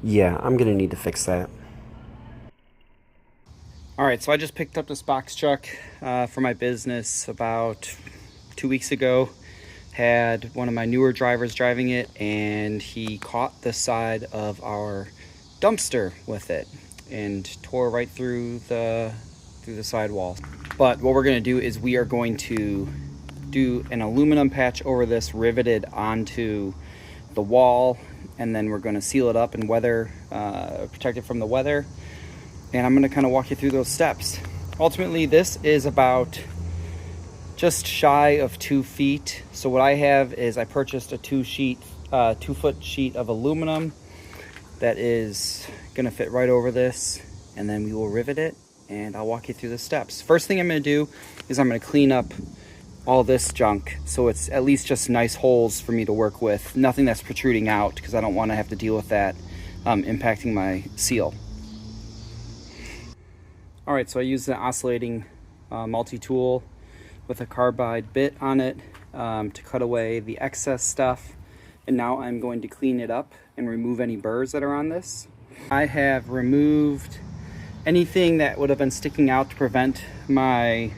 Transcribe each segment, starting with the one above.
Yeah, I'm gonna need to fix that. All right, so I just picked up this box truck for my business about 2 weeks ago. Had one of my newer drivers driving it, and he caught the side of our dumpster with it and tore right through the sidewall. But what we're going to do is we are going to do an aluminum patch over this, riveted onto the wall, and then we're going to seal it up and weather, protect it from the weather. And I'm going to kind of walk you through those steps. Ultimately, this is about just shy of 2 feet. So what I have is I purchased a 2-foot sheet of aluminum that is going to fit right over this, and then we will rivet it, and I'll walk you through the steps. First thing I'm going to do is I'm going to clean up all this junk, so it's at least just nice holes for me to work with, nothing that's protruding out, because I don't want to have to deal with that impacting my seal. All right, so I use the oscillating multi-tool with a carbide bit on it to cut away the excess stuff. And now I'm going to clean it up and remove any burrs that are on this. I have removed anything that would have been sticking out to prevent my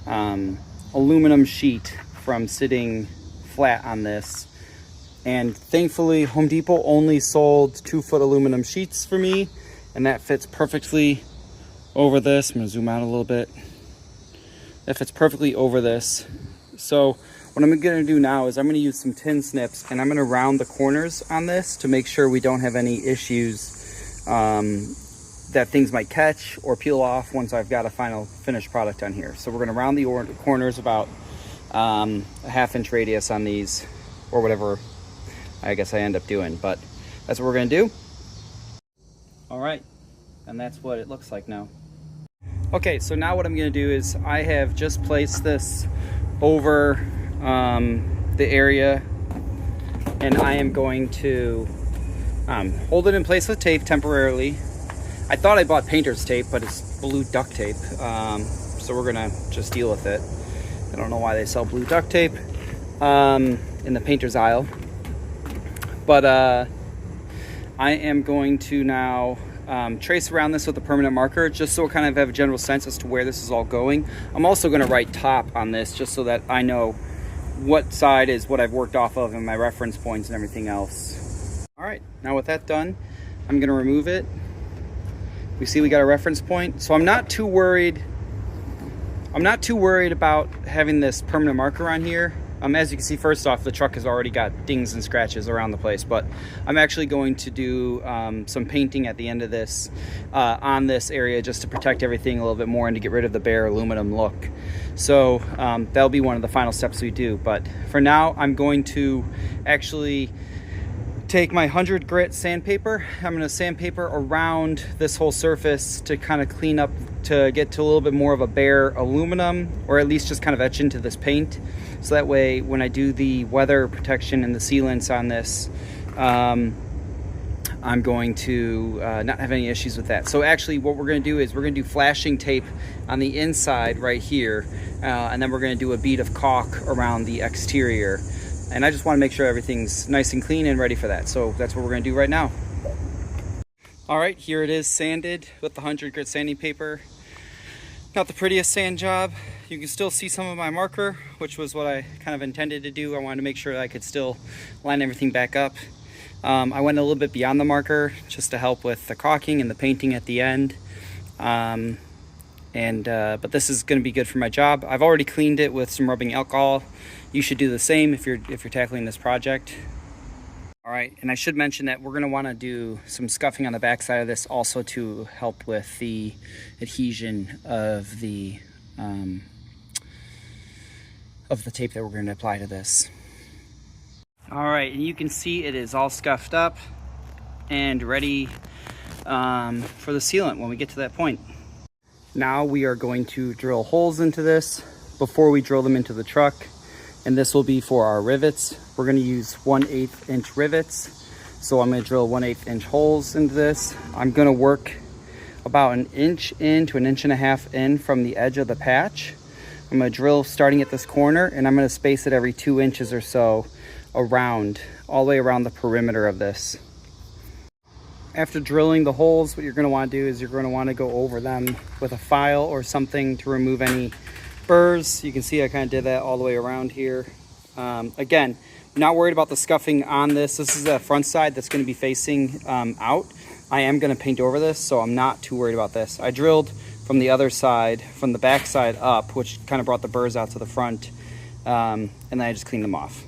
aluminum sheet from sitting flat on this. And thankfully, Home Depot only sold 2-foot aluminum sheets for me, and that fits perfectly over this. I'm going to zoom out a little bit. That fits perfectly over this. So what I'm going to do now is I'm going to use some tin snips, and I'm going to round the corners on this to make sure we don't have any issues that things might catch or peel off once I've got a final finished product on here. So we're going to round the corners about a 1/2 inch radius on these, or whatever I guess I end up doing, but that's what we're going to do. All right, and that's what it looks like now. Okay, so now what I'm going to do is I have just placed this over the area, and I am going to hold it in place with tape temporarily. I thought I bought painter's tape, but it's blue duct tape, so we're gonna just deal with it. I don't know why they sell blue duct tape in the painter's aisle, but I am going to now trace around this with a permanent marker, just so I kind of have a general sense as to where this is all going. I'm also going to write top on this, just so that I know what side is what I've worked off of and my reference points and everything else. All right, now with that done, I'm going to remove it. We see we got a reference point, so I'm not too worried about having this permanent marker on here. As you can see, first off, the truck has already got dings and scratches around the place, but I'm actually going to do some painting at the end of this on this area, just to protect everything a little bit more and to get rid of the bare aluminum look. So that'll be one of the final steps we do. But for now, I'm going to actually take my 100 grit sandpaper. I'm going to sandpaper around this whole surface to kind of clean up, to get to a little bit more of a bare aluminum, or at least just kind of etch into this paint. So that way, when I do the weather protection and the sealants on this, I'm going to not have any issues with that. So actually what we're going to do is we're going to do flashing tape on the inside right here, and then we're going to do a bead of caulk around the exterior. And I just want to make sure everything's nice and clean and ready for that. So that's what we're going to do right now. All right, here it is sanded with the 100 grit sanding paper. Not the prettiest sand job. You can still see some of my marker, which was what I kind of intended to do. I wanted to make sure that I could still line everything back up. I went a little bit beyond the marker just to help with the caulking and the painting at the end. But this is going to be good for my job. I've already cleaned it with some rubbing alcohol. You should do the same if you're tackling this project. All right, and I should mention that we're going to want to do some scuffing on the back side of this also to help with the adhesion of the tape that we're going to apply to this. All right, and you can see it is all scuffed up and ready for the sealant when we get to that point. Now we are going to drill holes into this before we drill them into the truck, and this will be for our rivets. We're going to use 1/8 inch rivets, so I'm going to drill 1/8 inch holes into this. I'm going to work about 1 inch in to 1.5 inches in from the edge of the patch. I'm going to drill starting at this corner, and I'm going to space it every 2 inches or so around, all the way around the perimeter of this. After drilling the holes, what you're going to want to do is you're going to want to go over them with a file or something to remove any burrs. You can see I kind of did that all the way around here. Again, not worried about the scuffing on this. This is the front side that's going to be facing out. I am going to paint over this, so I'm not too worried about this. I drilled from the other side, from the back side up, which kind of brought the burrs out to the front, and then I just cleaned them off.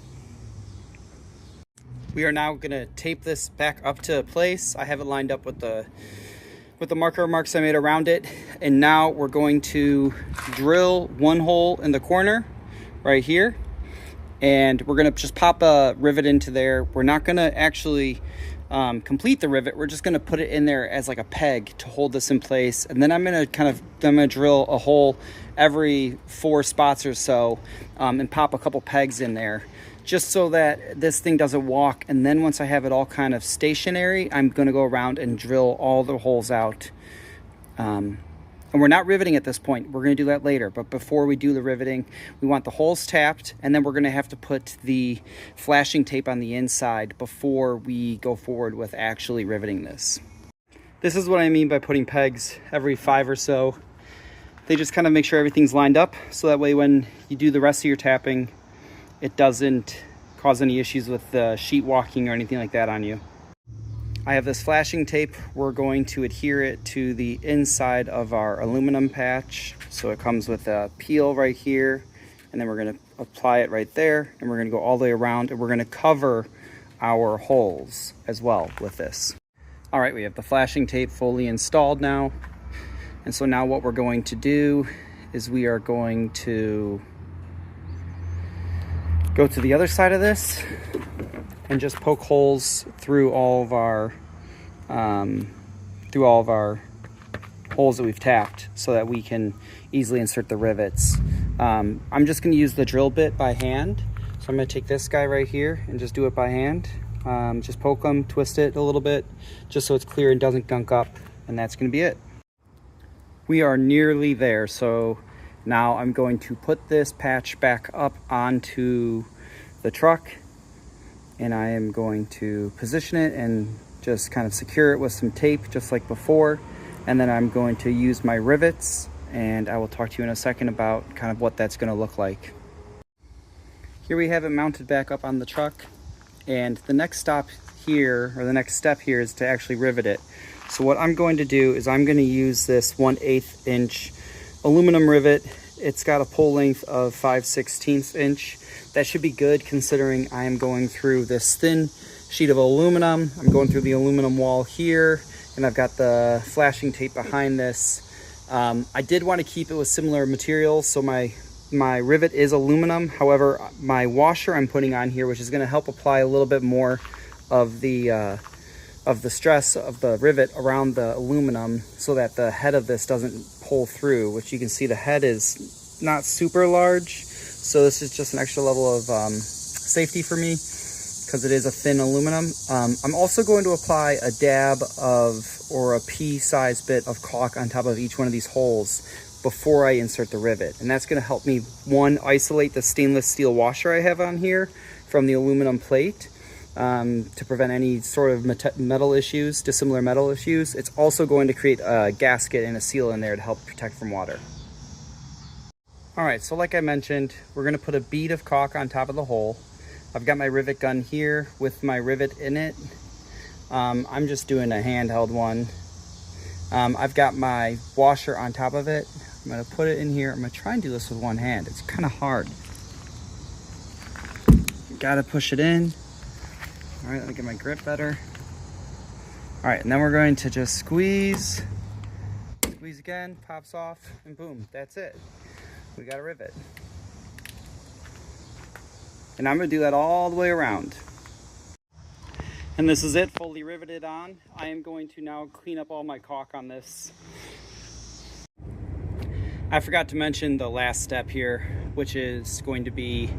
We are now going to tape this back up to place. I have it lined up with the marker marks I made around it, and now we're going to drill one hole in the corner right here, and we're going to just pop a rivet into there. We're not going to actually complete the rivet. We're just going to put it in there as like a peg to hold this in place, and then I'm going to drill a hole every 4 spots or so, and pop a couple pegs in there, just so that this thing doesn't walk. And then once I have it all kind of stationary, I'm going to go around and drill all the holes out. And we're not riveting at this point. We're going to do that later. But before we do the riveting, we want the holes tapped, and then we're going to have to put the flashing tape on the inside before we go forward with actually riveting this. This is what I mean by putting pegs every 5 or so. They just kind of make sure everything's lined up, so that way when you do the rest of your tapping, it doesn't cause any issues with the sheet walking or anything like that on you. I have this flashing tape. We're going to adhere it to the inside of our aluminum patch. So it comes with a peel right here, and then we're going to apply it right there, and we're going to go all the way around, and we're going to cover our holes as well with this. All right, we have the flashing tape fully installed now. And so now what we're going to do is we are going to go to the other side of this and just poke holes through all of our holes that we've tapped, so that we can easily insert the rivets. I'm just going to use the drill bit by hand, so I'm going to take this guy right here and just do it by hand. Just poke them, twist it a little bit, just so it's clear and doesn't gunk up, and that's going to be it. We are nearly there, so now I'm going to put this patch back up onto the truck, and I am going to position it and just kind of secure it with some tape just like before. And then I'm going to use my rivets, and I will talk to you in a second about kind of what that's going to look like. Here we have it mounted back up on the truck, and the next stop here, or the next step here, is to actually rivet it. So what I'm going to do is I'm going to use this 1/8 inch aluminum rivet. It's got a pull length of 5/16 inch. That should be good, considering I am going through this thin sheet of aluminum. I'm going through the aluminum wall here, and I've got the flashing tape behind this. I did want to keep it with similar materials, so my rivet is aluminum. However, my washer I'm putting on here, which is going to help apply a little bit more of the stress of the rivet around the aluminum, so that the head of this doesn't pull through, which you can see the head is not super large. So this is just an extra level of safety for me, because it is a thin aluminum. I'm also going to apply a dab of, or a pea-sized bit of caulk on top of each one of these holes before I insert the rivet. And that's going to help me, one, isolate the stainless steel washer I have on here from the aluminum plate, to prevent any sort of metal issues, dissimilar metal issues. It's also going to create a gasket and a seal in there to help protect from water. All right, so like I mentioned, we're going to put a bead of caulk on top of the hole. I've got my rivet gun here with my rivet in it. I'm just doing a handheld one. I've got my washer on top of it. I'm going to put it in here. I'm going to try and do this with one hand. It's kind of hard. Got to push it in. All right, let me get my grip better. All right, and then we're going to just squeeze. Squeeze again, pops off, and boom, that's it. We got a rivet. And I'm going to do that all the way around. And this is it, fully riveted on. I am going to now clean up all my caulk on this. I forgot to mention the last step here, which is going to be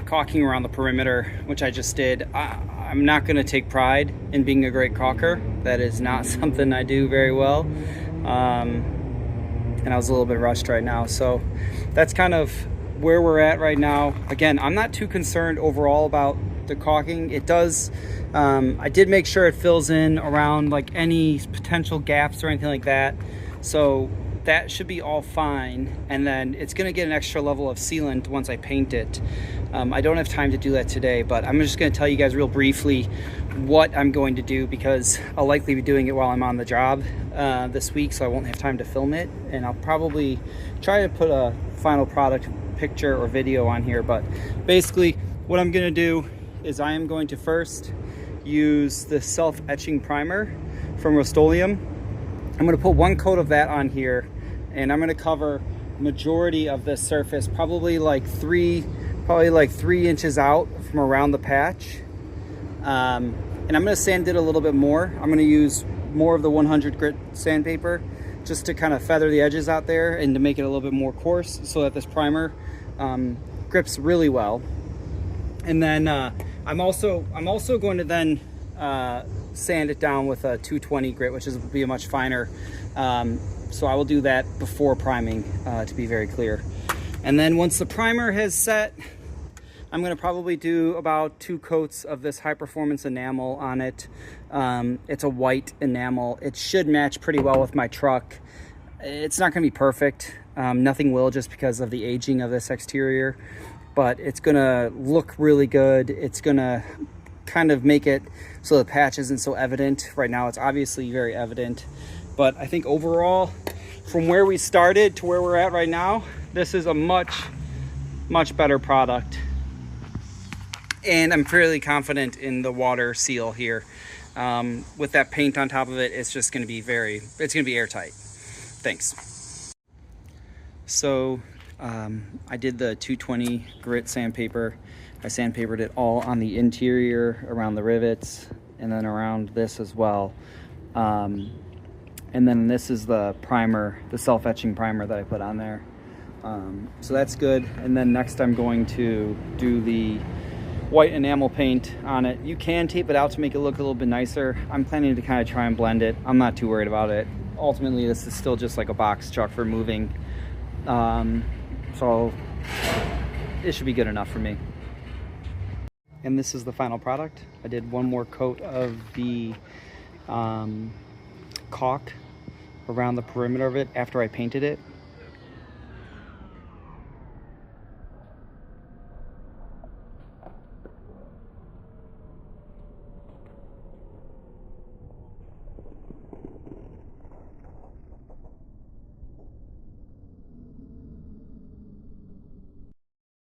caulking around the perimeter, which I just did. I'm not going to take pride in being a great caulker. That is not something I do very well. And I was a little bit rushed right now. So that's kind of where we're at right now. Again, I'm not too concerned overall about the caulking. It does, I did make sure it fills in around like any potential gaps or anything like that. So that should be all fine. And then it's gonna get an extra level of sealant once I paint it. I don't have time to do that today, but I'm just gonna tell you guys real briefly what I'm going to do, because I'll likely be doing it while I'm on the job this week, so I won't have time to film it. And I'll probably try to put a final product picture or video on here. But basically what I'm gonna do is I am going to first use the self-etching primer from Rust-Oleum. I'm gonna put one coat of that on here, and I'm gonna cover majority of this surface, probably like 3 inches out from around the patch. And I'm gonna sand it a little bit more. I'm gonna use more of the 100 grit sandpaper just to kind of feather the edges out there and to make it a little bit more coarse, so that this primer grips really well. And then I'm also going to then sand it down with a 220 grit, which is be a much finer. So I will do that before priming, to be very clear. And then once the primer has set, I'm gonna probably do about 2 coats of this high performance enamel on it. It's a white enamel. It should match pretty well with my truck. It's not gonna be perfect. Nothing will, just because of the aging of this exterior, but it's gonna look really good. It's gonna kind of make it so the patch isn't so evident. Right now it's obviously very evident, but I think overall, from where we started to where we're at right now, this is a much better product. And I'm fairly confident in the water seal here. With that paint on top of it, it's just gonna be it's gonna be airtight. Thanks. So I did the 220 grit sandpaper. I sandpapered it all on the interior, around the rivets, and then around this as well. And then this is the primer, the self-etching primer that I put on there. So that's good. And then next I'm going to do the white enamel paint on it. You can tape it out to make it look a little bit nicer. I'm planning to kind of try and blend it. I'm not too worried about it. Ultimately, this is still just like a box truck for moving. So it should be good enough for me. And this is the final product. I did one more coat of the caulk around the perimeter of it after I painted it.